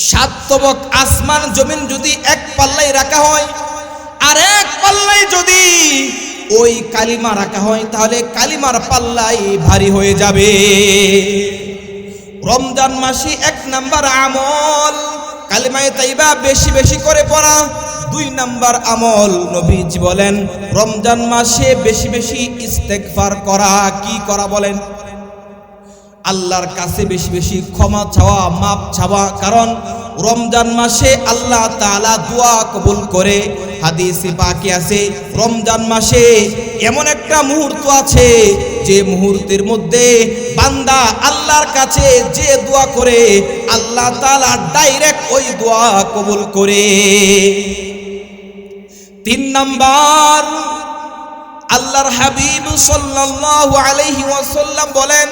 সাত তবক আসমান জমিন যদি এক পাল্লায় রাখা হয় আর এক পাল্লায় যদি ওই কালিমা রাখা হয় তাহলে কালিমার পাল্লাই ভারী হয়ে যাবে। রমজান মাসে এক নাম্বার আমল কালিমায়ে তাইবা বেশি বেশি করে পড়া। দুই নাম্বার আমল নবীজি বলেন রমজান মাসে বেশি বেশি ইস্তেগফার করা। কি করা বলেন? আল্লাহর কাছে বেশি বেশি ক্ষমা চাওয়া, মাপ চাওয়া। কারণ রমজান মাসে আল্লাহ তাআলা দোয়া কবুল করে। হাদিসে পাকে আছে রমজান মাসে এমন একটা মুহূর্ত আছে যে মুহূর্তের মধ্যে বান্দা আল্লাহর কাছে যে দোয়া করে আল্লাহ তাআলা ডাইরেক্ট ওই দোয়া কবুল করে। তিন নাম্বার আল্লাহর হাবিব সাল্লাল্লাহু আলাইহি ওয়াসাল্লাম বলেন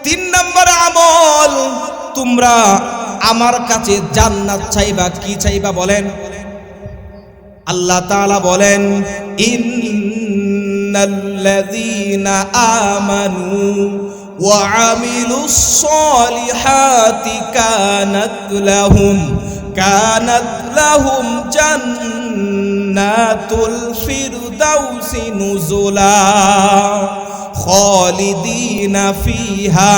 তিন নাম্বার আমল তোমরা আমার কাছে জান্নাত চাইবা। কি চাইবা বলেন? আল্লাহ তাআলা বলেন ইন্নাল্লাযীনা আমানু ওয়া আমিলুস সলিহাতি কানাত লাহুম জান্নাতুল ফিরদাউসি নুজুলা খালিদিনা ফিহা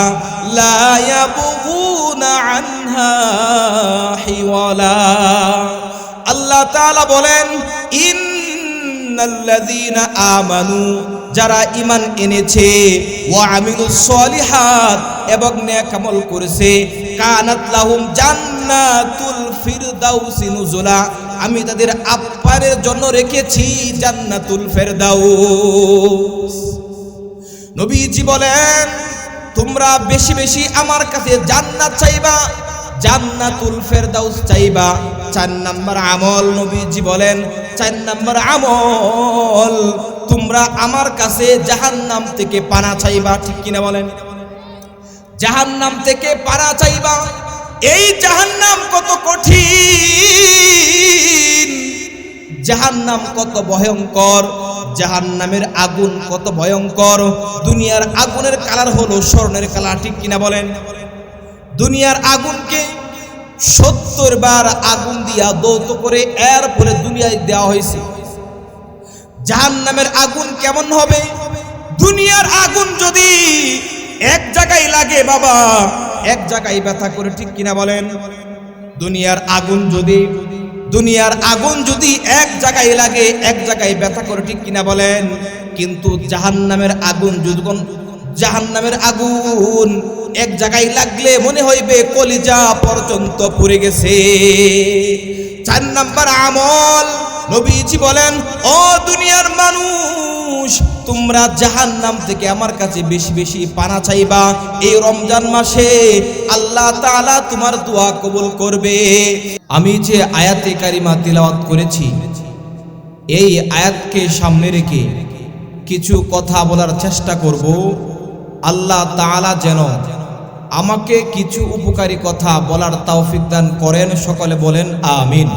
লা ইয়াবগুনা আনহা হিওয়ালা। আল্লাহ তাআলা বলেন ইন্নাল্লাযীনা আমানু যারা ঈমান এনেছে ওয়া আমিলুস সলিহাত এবং নেক আমল করেছে কানাত লাহুম জান্নাতুল ফিরদাউসি নুজুলা আমি তাদের আপ্যায়নের জন্য রেখেছি জান্নাতুল ফেরদাউস। নবীজি বলেন তোমরা বেশি বেশি আমার কাছে জান্নাত চাইবা, জান্নাতুল ফেরদাউস চাইবা। চার নাম্বার আমল নবীজি বলেন চার নাম্বার আমল তোমরা আমার কাছে জাহান্নাম থেকে পানা চাইবা। ঠিক কিনা বলেন? জাহান্নাম থেকে পানা চাইবা। এই জাহান্নাম কত কঠিন, জাহান্নাম কত ভয়ঙ্কর, জাহান্নামের আগুন কত ভয়ঙ্কর। দুনিয়ার আগুনের কালার হলো স্বর্ণের কালার। ঠিক কিনা বলেন? দুনিয়ার আগুনকে 70 বার আগুন দিয়া দৌত করে এরপরে দুনিয়ায় দেওয়া হয়েছে। জাহান্নামের আগুন কেমন হবে? দুনিয়ার আগুন যদি এক জায়গায় লাগে বাবা এক জায়গায় ব্যথা করে। ঠিক কিনা বলেন? দুনিয়ার আগুন যদি এক জায়গায় লাগে এক জায়গায় ব্যথা করে। ঠিক কিনা বলেন? কিন্তু জাহান্নামের আগুন এক জায়গায় লাগলে মনে হইবে কলিজা পর্যন্ত পুড়ে গেছে। চার নাম্বার আমল নবীজি বলেন ও দুনিয়ার মানুষ তোমরা জাহান্নাম থেকে আমার কাছে বেশি বেশি পানা চাইবা। এই রমজান মাসে আল্লাহ তাআলা তোমার দোয়া কবুল করবে। আমি যে আয়াতে কারিমা তিলাওয়াত করেছি এই আয়াতকে সামনে রেখে কিছু কথা বলার চেষ্টা করব। আল্লাহ তাআলা যেন আমাকে কিছু উপকারী কথা বলার তৌফিক দান করেন। সকলে বলেন আমিন।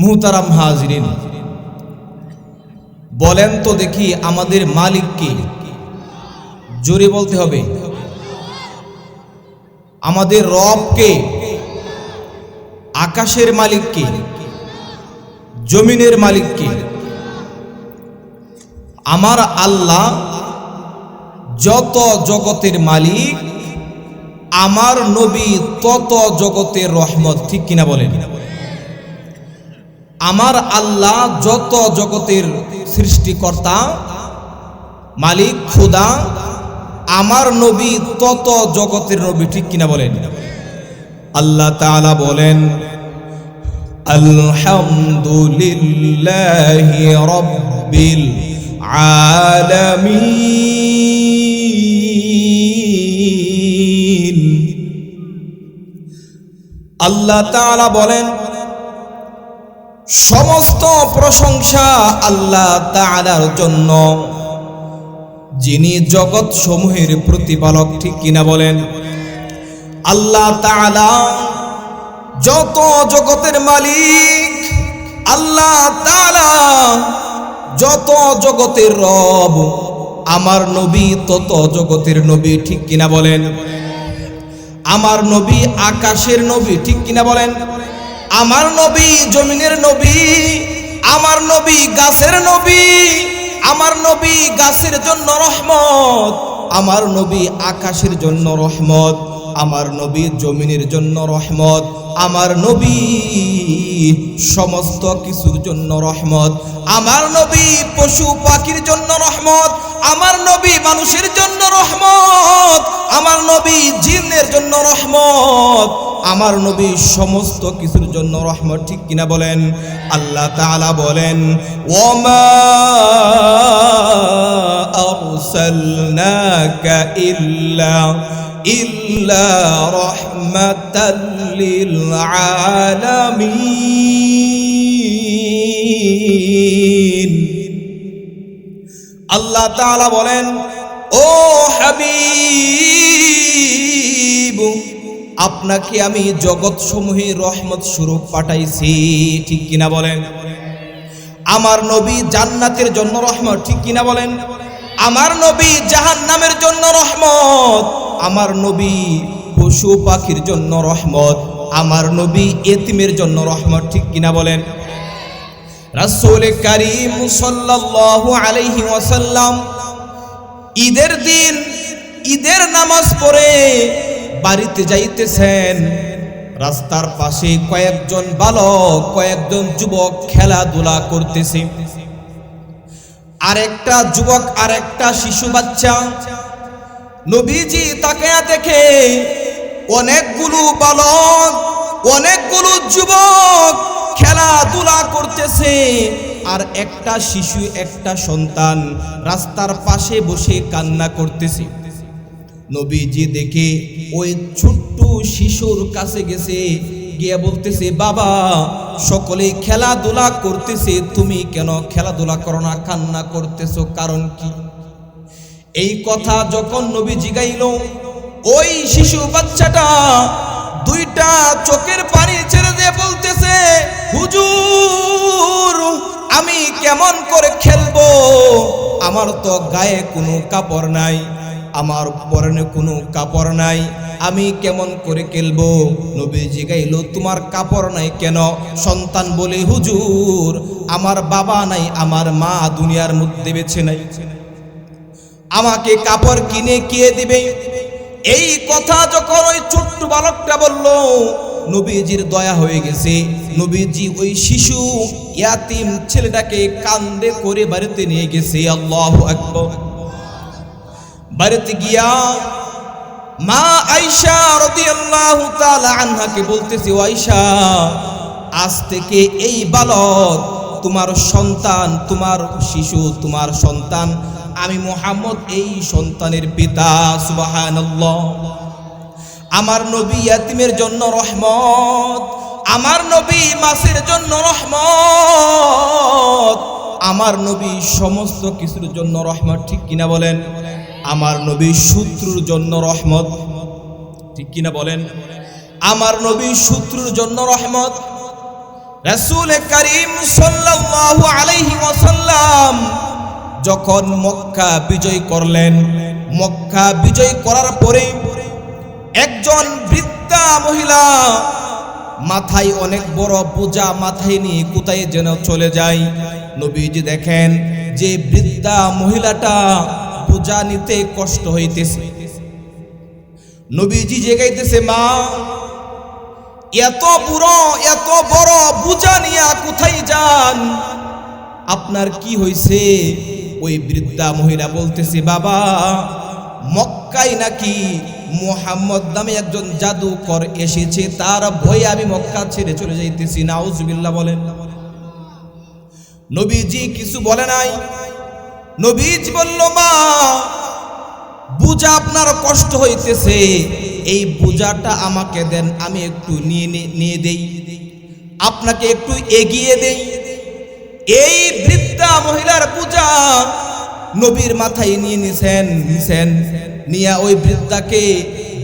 মুহতারাম হাজিরিন, বলেন তো দেখি আমাদের মালিক কে? জোরে বলতে হবে। আমাদের রব কে? আকাশের মালিক কে? জমিনের মালিক কে? আমার আল্লাহ যত জগতের মালিক, আমার নবী তত জগতের রহমত। ঠিক কিনা বলেন? আমার আল্লাহ যত জগতের সৃষ্টিকর্তা মালিক খোদা, আমার নবী তত জগতের নবী। ঠিক কিনা বলেন? আল্লাহ তাআলা বলেন আলহামদুলিল্লাহি রাব্বিল আলামিন। আল্লাহ তাআলা বলেন সমস্ত প্রশংসা আল্লাহ তাআলার জন্য যিনি জগৎ সমূহের প্রতিপালক। ঠিক কিনা বলেন? আল্লাহ তাআলা যত জগতের মালিক, আল্লাহ তাআলা যত জগতের রব, আমার নবী তত জগতের নবী। ঠিক কিনা বলেন? আমার নবী আকাশের নবী, ঠিক কিনা বলেন? আমার নবী জমিনের নবী, আমার নবী গাছের নবী, আমার নবী গাছের জন্য রহমত, আমার নবী আকাশের জন্য রহমত, আমার নবী জমিনের জন্য রহমত, আমার নবী সমস্ত কিছুর জন্য রহমত, আমার নবী পশু পাখির জন্য রহমত, আমার নবী মানুষের জন্য রহমত, আমার নবী জিনের জন্য রহমত, আমার নবী সমস্ত কিছুর জন্য রহমত, ঠিক কিনা বলেন? আল্লাহ তাআলা বলেন, ওয়ামা আরসালনাকা ইল্লা রাহমাতাল লিল আলামিন। আল্লাহ তাআলা বলেন, ও হাবিব, আপনাকে আমি জগৎ সমূহে রহমত স্বরূপ পাঠাইছি, ঠিক কিনা বলেন? আমার নবী জান্নাতের জন্য রহমত, ঠিক কিনা বলেন? আমার নবী জাহান্নামের জন্য রহমত, আমার নবী পশু পাখির জন্য রহমত, আমার নবী এতিমের জন্য রহমত, ঠিক কিনা বলেন? রাসূল কারীম সাল্লাল্লাহু আলাইহি ওয়াসাল্লাম ঈদের দিন ঈদের নামাজ পড়ে বাড়িতে যাইতেছেন, রাস্তার পাশে কয়েকজন বালক, কয়েকজন যুবক খেলাধুলা করতেছে। আরেকটা যুবক, আরেকটা শিশু বাচ্চা, নবীজি তাকায়া দেখে অনেকগুলো বালক, অনেকগুলো যুবক খেলাধুলা করতেছে, আর একটা শিশু, একটা সন্তান রাস্তার পাশে বসে কান্না করতেছে। নবীজি দেখে ওই ছোট্ট শিশুর কাছে গেছে, গিয়ে বলতেছে, বাবা, সকলেই খেলাধুলা করতেছে, তুমি কেন খেলাধুলা করো না, কান্না করতেছো, কারণ কি? এই কথা যখন নবী জিগাইল, ওই শিশু বাচ্চাটা দুইটা চোখের পানি ছেড়ে দিয়ে বলতেছে, হুজুর, আমি কেমন করে খেলবো? আমার তো গায়ে কোনো কাপড় নাই, আমার পরনে কোনো কাপড় নাই, আমি কেমন করে খেলবো? নবী জিগাইল, তোমার কাপড় নাই কেন? সন্তান বলে, হুজুর, আমার বাবা নাই, আমার মা দুনিয়ার মধ্যে বেঁচে নাই, আমাকে কাপড় কিনে কে দিবে? এই কথা যখন ওই ছোট্ট বালকটা বলল, নবীজির দয়া হয়ে গেছে। নবীজি ওই শিশু ইয়াতিম ছেলেটাকে কান্দে করে বাড়িতে নিয়ে গেছে। আল্লাহু আকবার। বাড়িতে গিয়া মা আয়েশা রাদিয়াল্লাহু তাআলা আনহাকে বলতেছে, ও আয়েশা, আজ থেকে এই বালক তোমার সন্তান, তোমার শিশু, তোমার সন্তান, আমি মুহাম্মদ এই সন্তানের পিতা। সুবহানাল্লাহ। আমার নবী ইয়াতিমের জন্য রহমত, আমার নবী মাসের জন্য রহমত, আমার নবী সমস্ত কিছুর জন্য রহমত, ঠিক কিনা বলেন? আমার নবী শত্রুর জন্য রহমত, ঠিক কিনা বলেন? আমার নবী শত্রুর জন্য রহমত। রাসূল কারীম সাল্লাল্লাহু আলাইহি ওয়াসাল্লাম যখন মক্কা বিজয় করলেন, মক্কা বিজয় করার পরে একজন বৃদ্ধা মহিলা মাথায় অনেক বড় বোঝা মাথায় নিয়ে কোথায় যেন চলে যায়। নবীজি দেখেন যে বৃদ্ধা মহিলাটা বোঝা নিতে কষ্ট হইতেছে। নবীজি জেগাইতেছে, মা, এত বড় বোঝা নিয়ে কোথায় যান? আপনার কি হয়েছে? ওই বৃদ্ধা মহিলা বলতেছে, বাবা, মক্কায় নাকি মুহাম্মদ নামে একজন জাদুকর এসেছে, তার ভয়ে আমি মক্কা ছেড়ে চলে যাইতেছি। নাউজুবিল্লাহ বলেন। নবীজি কিছু বলে নাই। নবীজি বলল, মা, বোঝা আপনার কষ্ট হইতেছে, এই বোঝাটা আমাকে দেন, আমি একটু নিয়ে দেই, আপনাকে একটু এগিয়ে দেই। এই বৃদ্ধা মহিলার বোঝা নবীর মাথায় নিয়ে নিছেন, নিয়ে ওই বৃদ্ধাকে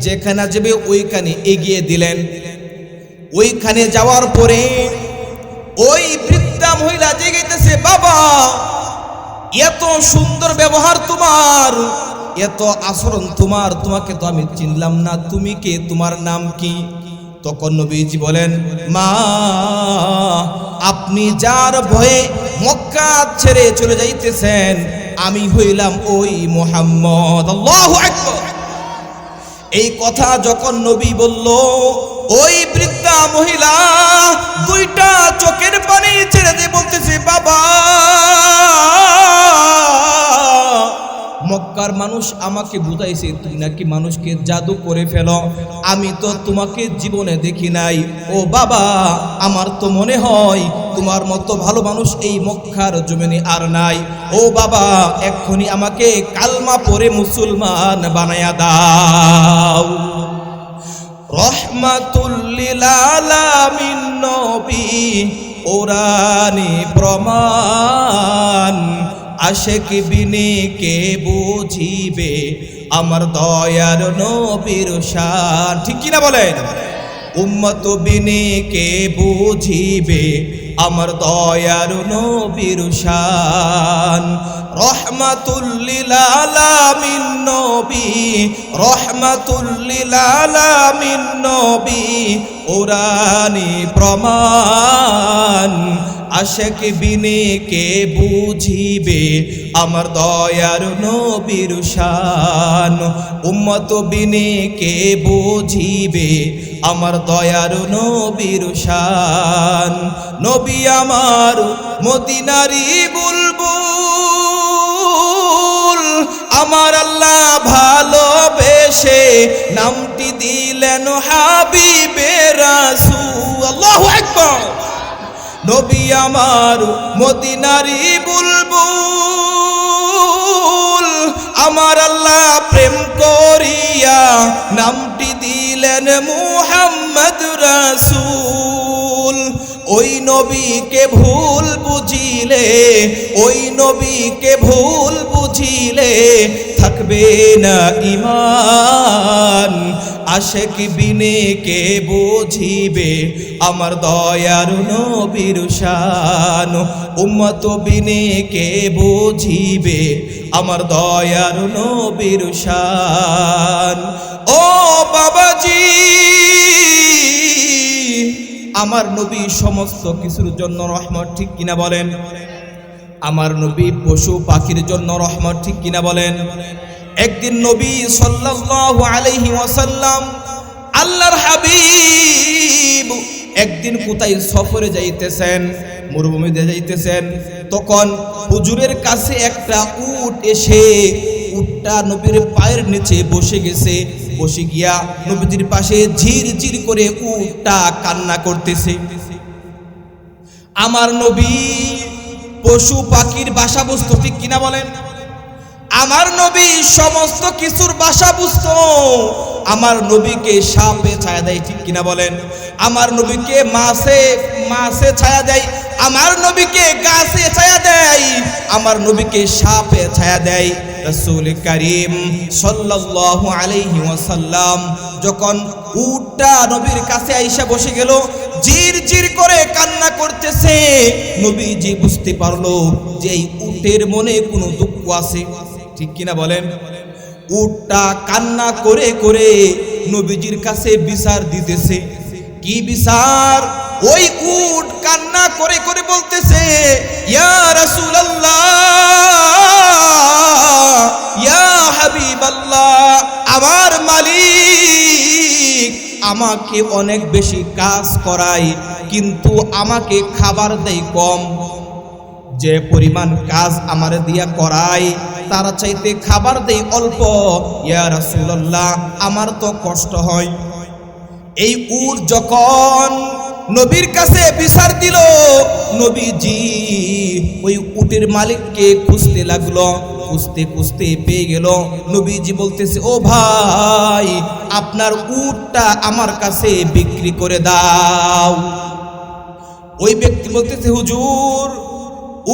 যেখানে যাবে ওইখানে এগিয়ে দিলেন। ওইখানে যাওয়ার পরে ওই বৃদ্ধা মহিলা জেগেতেছে, বাবা, এত সুন্দর ব্যবহার তোমার, এত আচরণ তোমার, তোমাকে তো আমি চিনলাম না, তুমি কে, তোমার নাম কি? তখন নবীজি বলেন, মা, আপনি যার ভয়ে মক্কা ছেড়ে চলে যাইতেছেন, আমি হইলাম ওই মুহাম্মদ। আল্লাহু আকবার। এই কথা যখন নবী বলল, ওই বৃদ্ধা মহিলা দুইটা চোখের পানি ছেড়ে দিয়ে বলতেছে, বাবা, মক্কার মানুষ আমাকে বুঝাইছে তুই নাকি মানুষকে জাদু করে ফেলো, আমি তো তোমাকে জীবনে দেখি নাই। ও বাবা, আমার তো মনে হয় তোমার মতো ভালো মানুষ এই মক্কার জমিনে আর নাই। ও বাবা, এক্ষুনি আমাকে কালমা পড়ে মুসলমান বানায়া দাও। রহমাতুল লিল আলামিন নবী, কোরআনে প্রমাণ, আশেক বিনে কে বুঝিবে আমার দয়ার নবীর শান। ঠিক কিনা বলেন? উম্মত বিনে কে বুঝিবে আমার দয়ার নবীর শান। রহমাতুল লিল আলামিন নবী, রহমাতুল লিল আলামিন নবী, কোরআনে প্রমাণ, আশেক বিনে কে বুঝিবে আমার দয়ার নবীর শান। উম্মত বিনে কে বুঝিবে আমার দয়ার নবীর শান। নবী আমার মদিনারি বুলবুল, আমার আল্লাহ ভালোবেসে নামটি দিলেন হাবিবে রাসূল। আল্লাহু আকবার। নবী আমার মদিনারি বুলবুল, আমার আল্লাহ প্রেম করিয়া নামটি দিলেন মুহাম্মদ রাসূল। ওই নবীকে ভুল বুঝিলে, ওই নবীকে ভুল বুঝিলে থাকবে না ঈমান। আশেক বিনে কে বুঝিবে আমার দয়ার নবীর শান। উম্মত বিনে কে বুঝিবে আমার দয়ার নবীর শান। ও বাবাজি, আমার নবী সমস্ত কিছুর জন্য রহমত। ঠিক কিনা বলেন? আমার নবী পশু পাখির জন্য রহমত। ঠিক কিনা বলেন? একদিন নবী সাল্লাল্লাহু আলাইহি ওয়াসাল্লাম, আল্লাহর হাবিব, একদিন কোথায় সফরে যাইতেছেন, মরুভূমিতে যাইতেছেন। তখন হুজুরের কাছে একটা উট এসে উটটা নবীর পায়ের নিচে বসে গেছে। বসে গিয়া নবীজির পাশে ঝির ঝির করে উটটা কান্না করতেছে। আমার নবী পশু পাখির বাসা বুঝতো। ঠিক কিনা বলেন? আমার নবী সমস্ত কিছুর বাসা বুঝতো। আমার নবীকে সাপে ছায়া দেয়। ঠিক কিনা বলেন? আমার নবীকে মাছে ছায়া দেয়, আমার নবীকে গাছে ছায়া দেয়, আমার নবীকে সাপে ছায়া দেয়। রাসূল কারীম সাল্লাল্লাহু আলাইহি ওয়াসাল্লাম যখন উটটা নবীর কাছে আইসা বসে গেল, জির জির করে কান্না করতেছে, নবীজি বুঝতে পারলো যে এই উটের মনে কোনো দুঃখ আছে। ঠিক কিনা বলেন? উটটা কান্না করে করে নবীজির কাছে বিচার দিতেছে। কি বিচার? ওই উট কান্না করে করে বলতেছে, ইয়া রাসূলুল্লাহ, ইয়া হাবিবাল্লাহ, আমার মালিক আমাকে অনেক বেশি কাজ করায়, কিন্তু আমাকে খাবার দেয় কম। যে পরিমাণ কাজ আমার দিয়া করায় তার চাইতে খাবার দেয় অল্প। ইয়া রাসূলুল্লাহ, আমার তো কষ্ট হয়। এই উট যখন নবীর কাছে বিচার দিল, নবীজি ওই উটের মালিককে খুঁজতে লাগলো। খুঁজতে খুঁজতে পেয়ে গেল। নবীজি বলতেছে, ও ভাই, আপনার উটটা আমার কাছে বিক্রি করে দাও। ওই ব্যক্তি বলতেছে, হুজুর,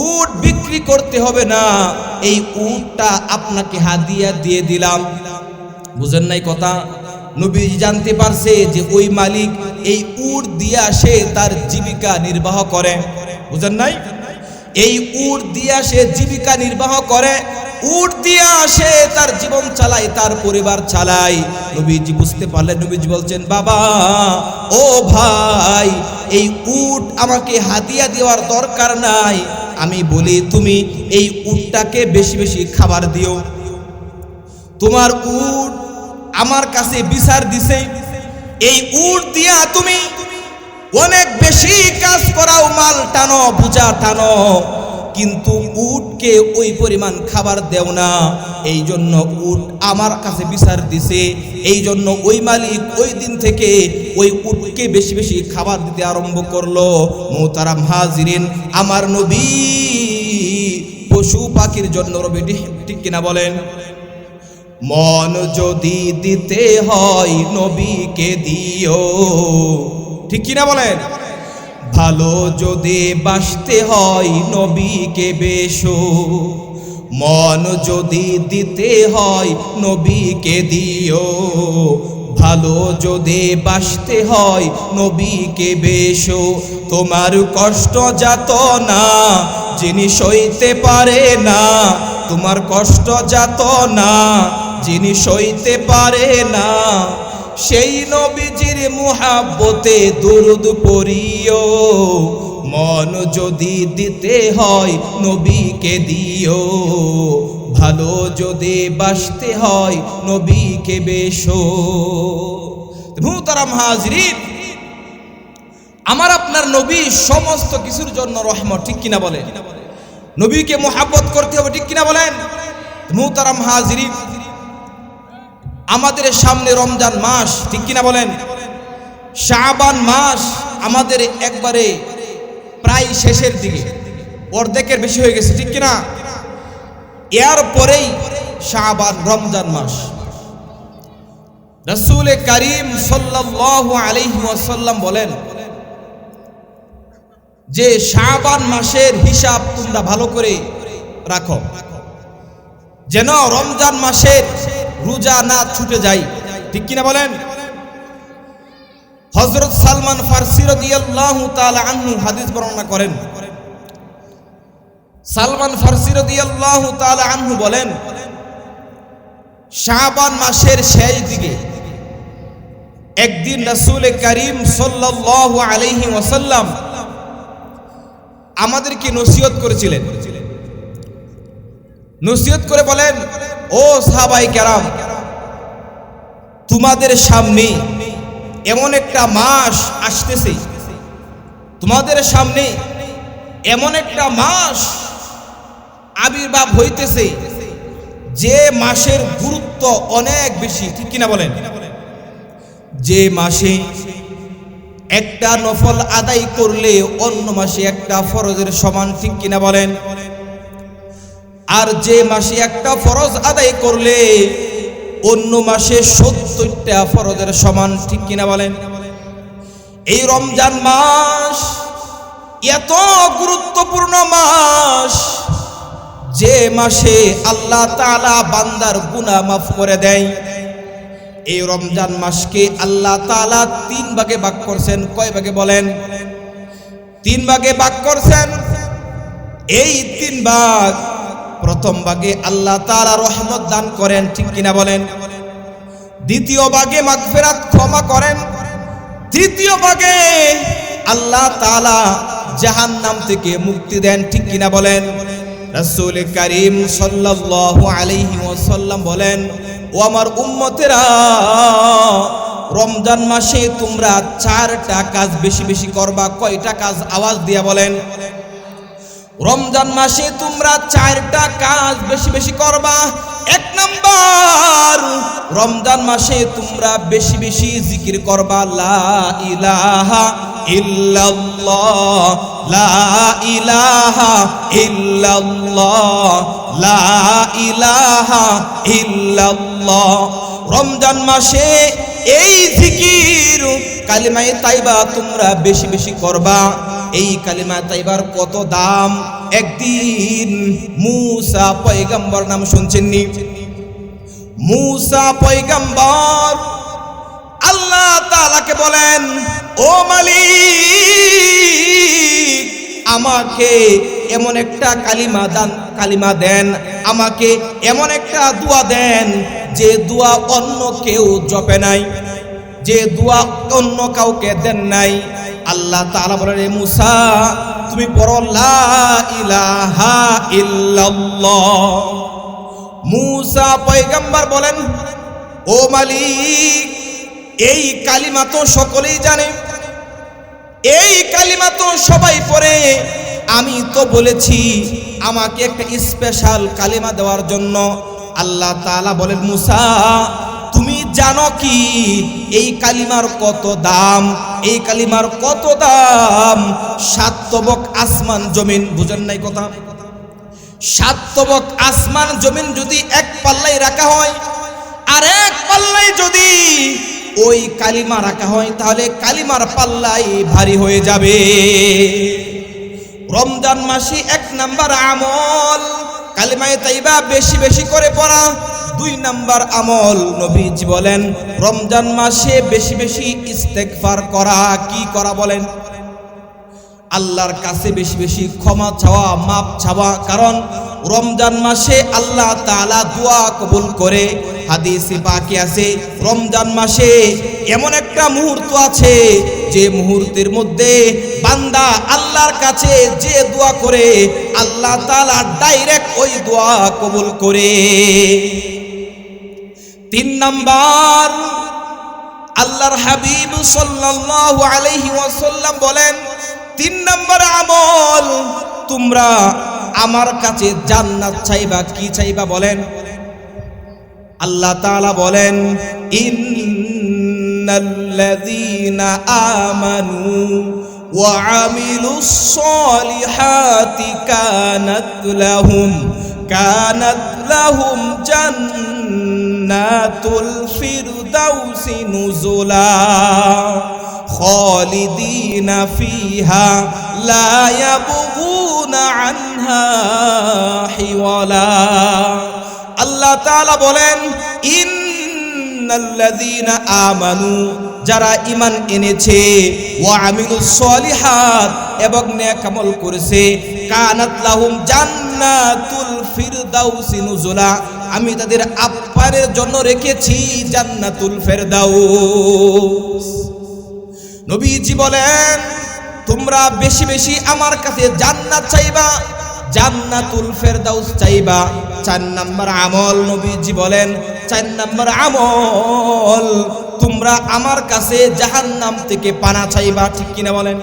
উট বিক্রি করতে হবে না, এই উটটা আপনাকে হাদিয়া দিয়ে দিলাম। বুঝেন নাই কথা? নবীজি জানতে পারছে যে ওই মালিক এই উট দিয়া সে তার জীবিকা নির্বাহ করে। বুঝেন নাই? এই উট দিয়া সে জীবিকা নির্বাহ করে। উট দিয়া সে তার জীবন চালায়, তার পরিবার চালায়। নবীজি বুঝতে পারলেন, নবীজি বলছেন, বাবা ও ভাই, এই উট আমাকে হাদিয়া দেওয়ার দরকার নাই, আমি বলি তুমি এই উটটাকে বেশি বেশি খাবার দিও। তোমার উট আমার কাছে বিচার দিছে, এই উট দিয়া তুমি অনেক বেশি কাজ করাও, মাল টানো, বোঝা টানো, কিন্তু উটকে ওই পরিমাণ খাবার দেও না। এই জন্য উট আমার কাছে বিচার দিছে, এই জন্য ওই মালিক ওই দিন থেকে ওই উটকে বেশি বেশি খাবার দিতে আরম্ভ করলো। মোহতারাম হাজিরিন, আমার নবী পশু পাখির জন্য রবি, ঠিক কিনা বলেন? মন যদি দিতে হয় নবীকে দিও, ঠিক কিনা বলেন? ভালো যদি বাসতে হয় নবীকে বেশো, মন যদি দিতে হয় নবীকে দিও, ভালো যদি বাসতে হয় নবীকে বেশো। তোমার কষ্ট যাত না যিনি সইতে পারে না, তোমার কষ্ট যাত না যিনি সইতে পারে না, সেই নবীজির মুহাব্বতে দুরুদ পড়িও। মন যদি দিতে হয় নবীকে দিও, ভালো যদি বাসতে হয় নবীকে বেশো। মুহতারাম হাজিরিন, আমার আপনার নবী সমস্ত কিছুর জন্য রহমত, ঠিক কিনা বলেন? নবীকে মুহাব্বত করতে হবে, ঠিক কিনা বলেন? মুহতারাম হাজিরিন, আমাদের সামনে রমজান মাস, ঠিক কিনা বলেন? শাবান মাস আমাদের একবারে প্রায় শেষের দিকে, অর্ধেকের বেশি হয়ে গেছে, ঠিক কিনা? এর পরেই শাবান, রমজান মাস। রাসূল কারীম সাল্লাল্লাহু আলাইহি ওয়াসাল্লাম বলেন যে শাবান মাসের হিসাব তোমরা ভালো করে রাখো, যেন রমজান মাসের রোজা না ছুটে যায়, ঠিক কিনা বলেন? হযরত সালমান ফারসি রাদিয়াল্লাহু তাআলা আনহু হাদিস বর্ণনা করেন। সালমান ফারসি রাদিয়াল্লাহু তাআলা আনহু বলেন, শাবান মাসের শেষ দিকে একদিন রাসূল কারীম সাল্লাল্লাহু আলাইহি ওয়াসাল্লাম আমাদেরকে নসিহত করেছিলেন। নসিহত করে বলেন, ও সাহাবায়ে কেরাম, তোমাদের সামনে এমন একটা মাস আসতেছে, তোমাদের সামনে এমন একটা মাস আবির্ভাব হইতেছে যে মাসের গুরুত্ব অনেক বেশি, ঠিক কিনা বলেন? যে মাসে একটা নফল আদায় করলে অন্য মাসে একটা ফরজের সমান, ঠিক কিনা বলেন? আর যে মাসে একটা ফরজ আদায় করলে অন্য মাসে ৭০টা ফরজের সমান, ঠিক কিনা বলেন? এই রমজান মাস এত গুরুত্বপূর্ণ মাস, যে মাসে আল্লাহ তাআলা বান্দার গুনাহ মাফ করে দেয়। এই রমজান মাসকে আল্লাহ তাআলা ৩ ভাগে ভাগ করছেন। কয় ভাগে বলেন? ৩ ভাগে ভাগ করছেন। এই ৩ ভাগ, প্রথম ভাগে আল্লাহ তাআলা রহমত দান করেন, ঠিক কিনা বলেন? দ্বিতীয় ভাগে মাগফিরাত, ক্ষমা করেন। তৃতীয় ভাগে আল্লাহ তাআলা জাহান্নাম থেকে মুক্তি দেন, ঠিক কিনা বলেন? রাসূল কারীম সাল্লাল্লাহু আলাইহি ওয়াসাল্লাম বলেন, ও আমার উম্মতেরা, রমজান মাসে তোমরা 4টা কাজ বেশি বেশি করবা। কয়টা কাজ? আওয়াজ দিয়া বলেন। রমজান মাসে তোমরা 4টা কাজ বেশি বেশি করবা। 1 নাম্বার, রমজান মাসে তোমরা বেশি বেশি জিকির করবা, লা ইলাহা ইল্লাল্লাহ, লা ইলাহা ইল্লাল্লাহ, লা ইলাহা ইল্লাল্লাহ। রমজান মাসে এই জিকির, কালিমায়ে তাইবা তোমরা বেশি বেশি করবা। এই কালিমা তাইবার কত দাম! একদিন মুসা পয়গম্বর, নাম শুনছেননি? মুসা পয়গম্বর আল্লাহ তাআলাকে বলেন, ও মালিক, আমাকে এমন একটা কালিমা দেন আমাকে এমন একটা দোয়া দেন যে দোয়া অন্য কেউ জপে নাই, যে দোয়া অন্য কাউকে দেন নাই। আল্লাহ তাআলা বলেন, হে মূসা তুমি পড়ো লা ইলাহা ইল্লাল্লাহ। মূসা পয়গম্বর বলেন, ও মালিক, এই কালিমা তো সকলেই জানে, এই কালিমা তো সবাই পড়ে, আমি তো বলেছি আমাকে একটা স্পেশাল কালিমা দেওয়ার জন্য। আল্লাহ তাআলা বলেন, মূসা তুমি জানো কি এই কালিমার কত দাম? এই কালিমার কত দাম? 7 তবক আসমান জমিন। বুঝেন নাই কথা? 7 তবক আসমান জমিন যদি এক পাল্লায় রাখা হয়, আর এক পাল্লায় যদি ওই কালিমা রাখা হয়, তাহলে কালিমার পাল্লাই ভারী হয়ে যাবে। রমজান মাসে 1 নাম্বার আমল কালিমায়ে তাইবা বেশি বেশি করে পড়া। 2 নাম্বার আমল নবীজি বলেন রমজান মাসে বেশি বেশি ইস্তেগফার করা। কি করা বলেন? আল্লাহর কাছে বেশি বেশি ক্ষমা চাওয়া, মাপ চাওয়া। কারণ রমজান মাসে আল্লাহ তাআলা দোয়া কবুল করে। হাদিসে পাকে আছে রমজান মাসে এমন একটা মুহূর্ত আছে যে মুহূর্তের মধ্যে বান্দা আল্লাহর কাছে যে দোয়া করে আল্লাহ তাআলা ডাইরেক্ট ওই দোয়া কবুল করে। 3 নাম্বার আল্লাহর হাবিব সাল্লাল্লাহু আলাইহি ওয়াসাল্লাম বলেন 3 নাম্বার আমল, তোমরা আমার কাছে জান্নাত চাইবা। কি চাইবা বলেন? আল্লাহ তাআলা বলেন, ইন্নাল্লাযীনা আমানু ওয়া আমিলুস সলিহাতি কানাত লাহুম জান্নাতুল ফিরদাউসি নুজুলা খালিদিনা ফিহা লা ইয়াবগুনা আনহা হিওয়ালা। আল্লাহ তাআলা বলেন, ইন্নাল্লাযীনা আমানু, যারা ঈমান এনেছে, ওয়া আমিলুস সলিহাত, এবং নেক আমল করেছে, কানাত লাহুম জান্নাতুল ফিরদাউসি নুজুলা, আমি তাদের আপ্যায়নের জন্য রেখেছি জান্নাতুল ফেরদাউস। নবীজি বলেন তোমরা বেশি বেশি আমার কাছে জান্নাত চাইবা, জান্নাতুল ফেরদাউস চাইবা। 4 নাম্বার আমল নবীজি বলেন, 4 নাম্বার আমল, তোমরা আমার কাছে জাহান্নাম থেকে পানা চাইবা। ঠিক কিনা বলেন?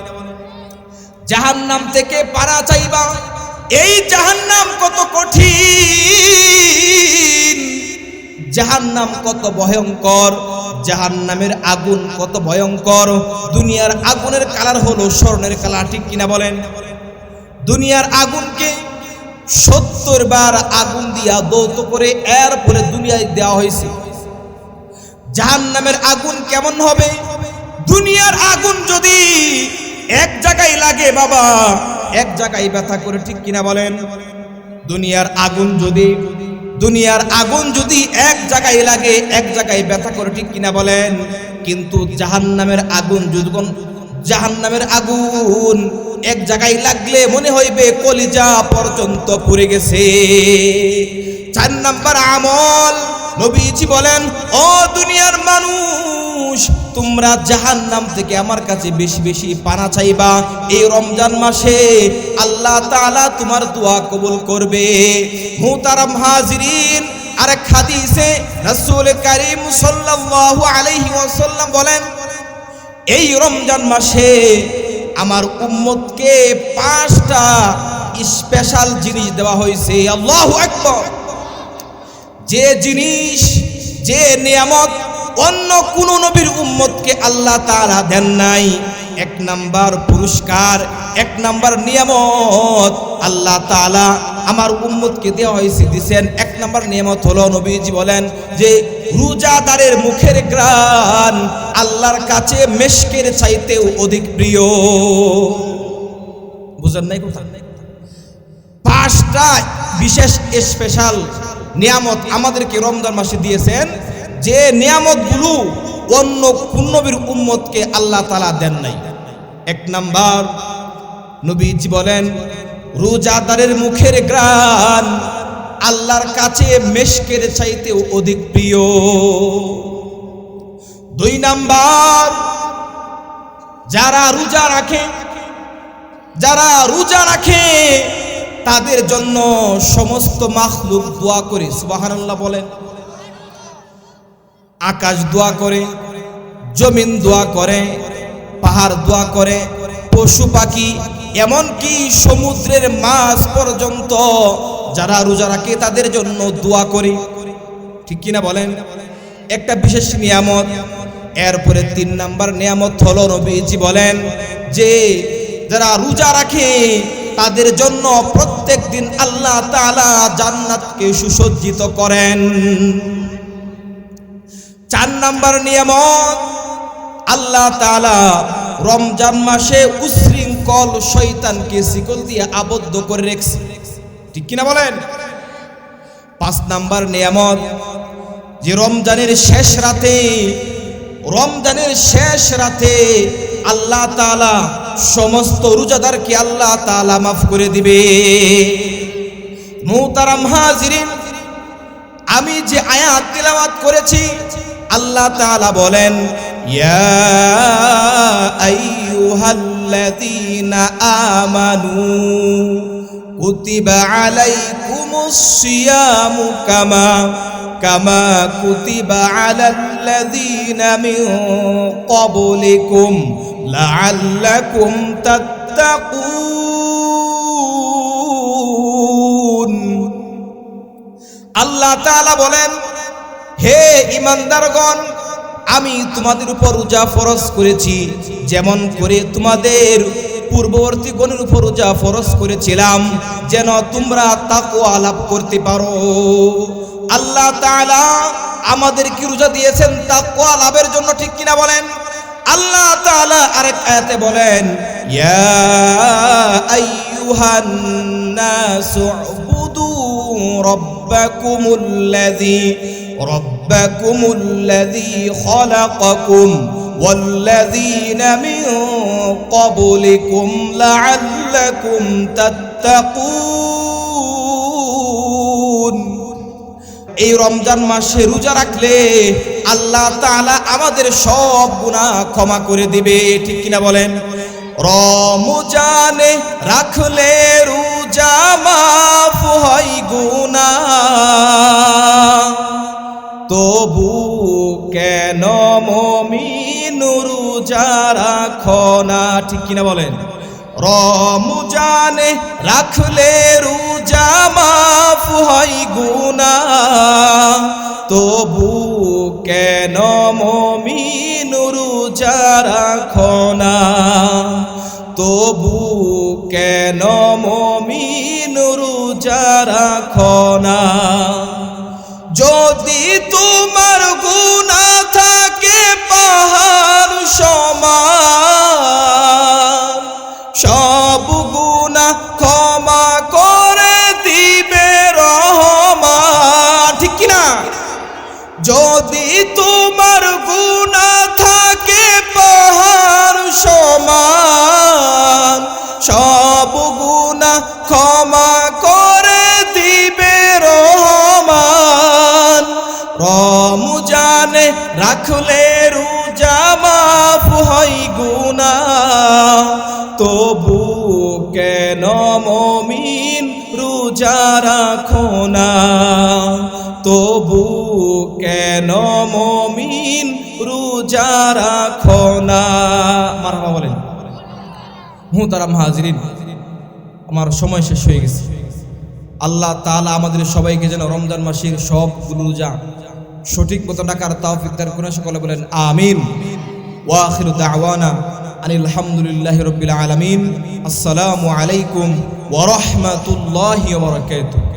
জাহান্নাম থেকে পানা চাইবা। এই জাহান্নাম কত কঠিন, জাহান্নাম কত ভয়ঙ্কর, জাহান্নামের আগুন কত ভয়ঙ্কর। দুনিয়ার আগুনের কালার হলো স্বর্ণের কালার। ঠিক কিনা বলেন? দুনিয়ার আগুনকে 70 বার আগুন দিয়া দৌত করে এরপরে দুনিয়ায় দেওয়া হয়েছে। জাহান্নামের আগুন কেমন হবে? দুনিয়ার আগুন যদি এক জায়গায় লাগে বাবা, এক জায়গায় ব্যথা করে। ঠিক কিনা বলেন? দুনিয়ার আগুন যদি এক জায়গায় লাগে, এক জায়গায় ব্যথা করে। ঠিক কিনা বলেন? কিন্তু জাহান্নামের আগুন এক জায়গায় লাগলে মনে হইবে কলিজা পর্যন্ত পুড়ে গেছে। 4 নাম্বার আমল নবীজি বলেন, ও দুনিয়ার মানুষ, তোমরা জাহান্নাম থেকে আমার কাছে বেশি বেশি পানা চাইবা। এই রমজান মাসে আল্লাহ তাআলা তোমার দোয়া কবুল করবে। মুহতারাম হাজিরিন, আরেক হাদিসে রাসূল কারীম সাল্লাল্লাহু আলাইহি ওয়াসাল্লাম বলেন, এই রমজান মাসে আমার উম্মতকে 5টা স্পেশাল জিনিস দেওয়া হয়েছে। আল্লাহু আকবার। যে জিনিস, যে নিয়ামত অন্য কোন নবীর উম্মতকে আল্লাহ তাআলা দেন নাই। 1 নাম্বার পুরস্কার, 1 নাম্বার নিয়ামত আল্লাহ তাআলা আমার উম্মতকে দেওয়া হয়েছে, দিবেন। 1 নাম্বার নিয়ামত হলো নবীজি বলেন যে রোজাদারের মুখের ঘ্রাণ আল্লাহর কাছে মিশকের চাইতেও অধিক প্রিয়। বুঝেন নাই কথা? 5টা বিশেষ স্পেশাল নিয়ামত আমাদেরকে রমজান মাসে দিয়েছেন, যে নিয়ামতগুলো অন্য কোন নবীর উম্মতকে আল্লাহ তাআলা দেন নাই। 1 নাম্বার নবীজি বলেন রোজাদারের মুখের ঘ্রাণ আল্লাহর কাছে মেশকের চাইতেও অধিক প্রিয়। 2 নাম্বার, যারা রোজা রাখে তাদের জন্য সমস্ত মাখলুক দোয়া করে। সুবহানাল্লাহ বলেন। আকাশ দোয়া করে, জমিন দোয়া করে, পাহাড় দোয়া করে, পশু পাখি, এমনকি সমুদ্রের মাছ পর্যন্ত যারা রোজা রাখে তাদের জন্য দোয়া করে। ঠিক কিনা বলেন? একটা বিশেষ নিয়ামত। এরপরে 3 নাম্বার নিয়ামত হলো, নবীজি বলেন যে যারা রোজা রাখে তাদের জন্য প্রত্যেক দিন আল্লাহ তাআলা জান্নাতকে সুসজ্জিত করেন। 4 নাম্বার নিয়ামত, আল্লাহ তাআলা রমজান মাসে উশৃঙ্খল শয়তানকে শিকল দিয়ে আবদ্ধ করে রেখেছে। ঠিক কিনা বলেন? 5 নাম্বার নিয়ামত, যে রমজানের শেষ রাতে আল্লাহ তাআলা সমস্ত রোজাদারকে আল্লাহ তাআলা মাফ করে দিবে। মুহতারাম হাজিরিন, আমি যে আয়াত তিলাওয়াত করেছি, আল্লাহ তাআলা বলেন, ইয়া আইয়ুহাল্লাযীনা আমানু কুতিবা আলাইকুমুস সিয়ামু কামা কুতিবা আলাল্লাযীনা মিন ক্বাবলিকুম লাআল্লাকুম তাত্তাকুন। আল্লাহ তাআলা বলেন, হে ঈমানদারগণ, আমি তোমাদের উপর রোজা ফরজ করেছি যেমন করে তোমাদের পূর্ববর্তী গণের উপর রোজা ফরজ করেছিলাম, যেন তোমরা তাকওয়া লাভ করতে পারো। আল্লাহ তাআলা আমাদেরকে রোজা দিয়েছেন তাকওয়া লাভের জন্য। ঠিক কিনা বলেন? আল্লাহ তাআলা আরেক আয়াতে বলেন, ইয়া আইয়ুহান নাসু উবুদু রাব্বাকুমুল্লাযী খালাকাকুম ওয়াল্লাযীনা মিন ক্বাবলিকুম লাআল্লাকুম তাত্তাকুন। এই রমজান মাসে রোজা রাখলে আল্লাহ তাআলা আমাদের সব গুনাহ ক্ষমা করে দিবে। ঠিক কিনা বলেন? রমজানে রাখলে রোজা মাফ হয় গুনাহ, তবু কেন মুমিন রোজা রাখো না? ঠিক কিনা বলেন? রমজানে রাখলে রোজা মাফ হয় গুনাহ, তবু কেন মুমিন রোজা রাখো না? তবু কেন মুমিন রোজা রাখো না? যদি তোমার গুনাহ থাকে পাহাড় সমান, সব গুনাহ ক্ষমা করে দিবে রহমান। ঠিক কিনা? যদি তোমার গুনাহ থাকে পাহাড় সমান, সব গুনাহ ক্ষমা করে দিবে রহমান। রমজানে রাখলে রোজা মাফ হয় গুনাহ, তবু কেন মুমিন রোজা রাখো না? তবু কেন মুমিন রোজা রাখো না? মারহাবা বলেন। মুহতারাম হাজিরিন, আমার সময় শেষ হয়ে গেছে। আল্লাহ তাআলা আমাদের সবাইকে যেন রমজান মাসের সবগুলো রোজা সঠিক মতো রাখার তৌফিক দান করেন। সকলে বলেন আমিন। ওয়া আখিরু দাওয়ানা আনিল হামদুলিল্লাহি রাব্বিল আলামিন। আসসালামু আলাইকুম ওয়া রাহমাতুল্লাহি ওয়া বারাকাতুহু।